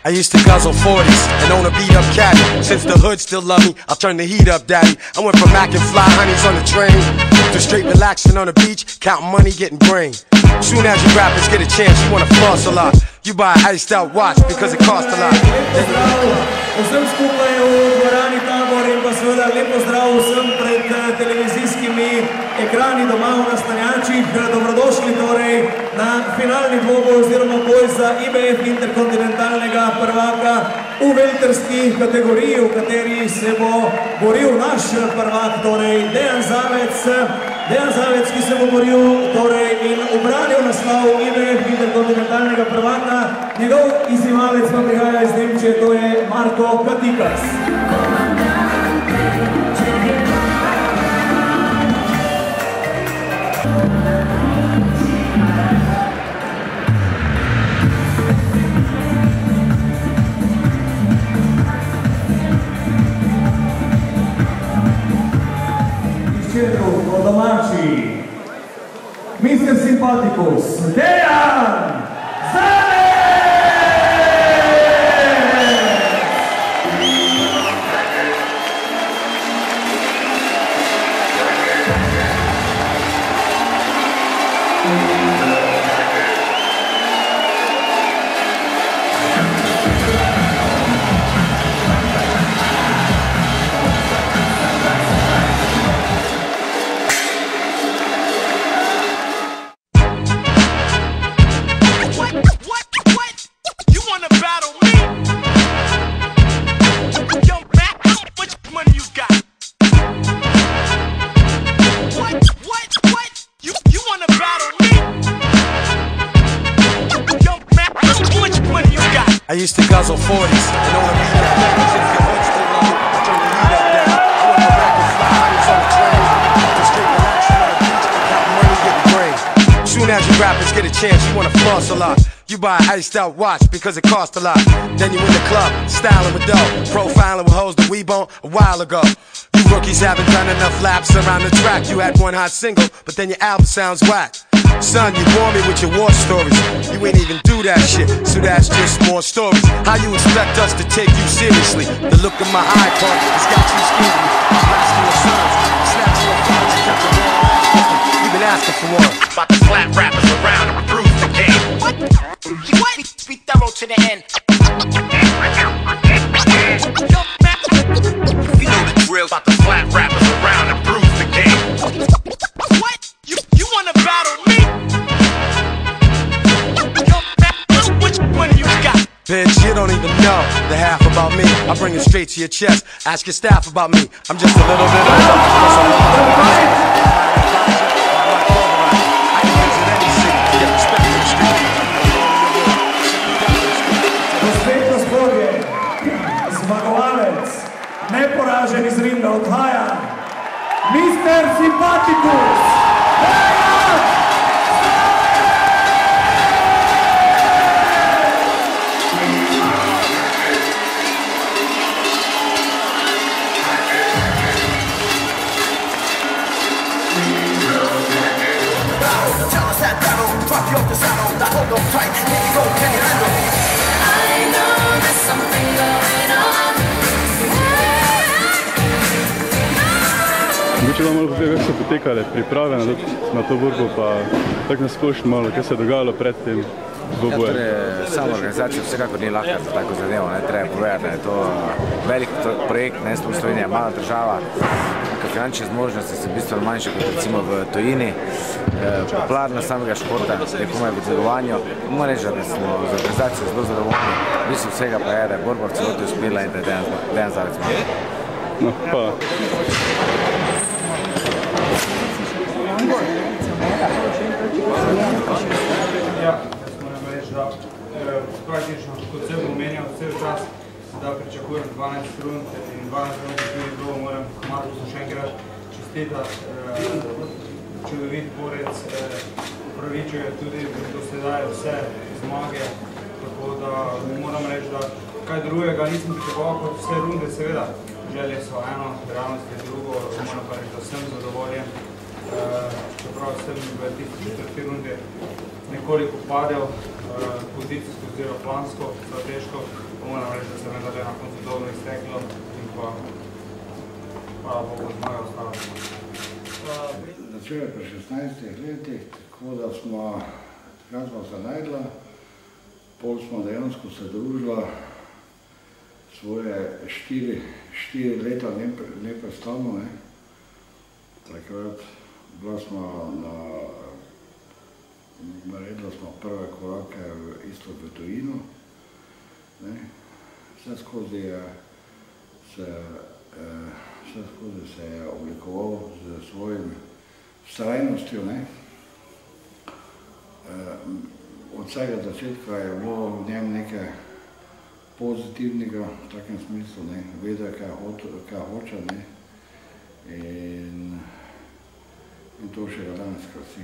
I used to guzzle 40s and own a beat-up caddy. Since the hood still love me, I'll turn the heat up, daddy. I went from macking fly honeys on the train to straight relaxing on the beach, counting money, getting brain. Soon as you rappers get a chance, you wanna floss a lot. You buy an iced out watch because it costs a lot. Vsem skupaj v dvorani Tabor in pa seveda lep pozdrav vsem pred televizijskimi ekrani doma v nastanjačih. Dobrodošli torej na finalni dvoboj oziroma boj za IBF interkontinentalnega prvaka v velterski kategoriji, v kateri se bo boril naš prvak, torej Dejan Zavec, ki se bo boril torej in ubranil naslov IBF interkontinentalnega prvaka. Njegov izzivalec pa prihaja iz Nemčije, to je Marko Katikas. Izčetru po domači, Mr. Sympathicus, Dejan Zavec! I used to guzzle 40s and own a beat-up caddy. Since the hood still love me, I turn the heat up, daddy. I went from macking fly honeys on the train to straight relaxing on the beach, counting money, getting brain. Soon as you rappers get a chance, you wanna floss a lot. You buy an iced out watch because it costs a lot. Then you in the club, styling with dough, profiling with hoes that we bone a while ago. You rookies haven't done enough laps around the track. You had one hot single, but then your album sounds whack. Son, you bore me with your war stories. You ain't even do that shit, so that's just more stories. How you expect us to take you seriously? The look in my eye part has got you scared me. Blasting your sons, snatching your phones, you got the wrong. You've been asking for one. About to slap rappers around and prove the game. What? Be thorough to the end. You know the drill. About to slap rappers around and prove the game. What? You wanna battle me? Which one you got? Bitch, you don't even know the half about me. I bring it straight to your chest. Ask your staff about me. I'm just a little bit older. Zmagovalec, neporažen iz ringa odhaja, Mr. Sympathicus, Dejan Mogoče vam malo povem, kako so potekale priprave na to borbo, pa tako nasplošno malo, kaj se je dogajalo pred tem dvobojem. Sama organizacija vsekakor ni lahka za tako zadevo, treba povedati, da je to velik projekt, Slovenija je mala država, finančne zmožnosti so bistveno manjše kot recimo v tujini. Popularnost samega športa je komaj v delovanju. Moram reči, da smo z organizacijo zelo zadovoljni. Mislim vsega pa je, da je borba v celoti uspela in da je Dejan Zavec malo. No, hvala. Ja, moram reči, da praktično, kot sem omenjal, cel čas, da pričakujem 12 rund in 12 rund je tudi bilo, moram Markusu še enkrat čestitati. Čudovit borec, upravičuje tudi do sedaj vse zmage, tako da moram reči, da kaj drugega nisem pričakoval kot vse runde, seveda. Želje so eno, realnost je drugo, moram pa reči, da sem zadovoljen. Čeprav sem v tisti četrti rundi nekoliko padel pozicijsko oziroma plansko, strateško moram reči, da se vendarle na koncu dobro izteklo in pa hvala Bogu zmaga ostala. Začel je pri 16 letih, tako da smo se najdla, pol smo dejansko se družila svoje 4 leta neprestano. Takrat bila smo naredila smo prve korake isto v tujino. Vse skozi se je oblikoval z svojim vztrajnostjo. Od vsega začetka je bilo v njem nekaj pozitivnega, v takem smislu, vedel, kaj hoče, in to še ga danes krasi.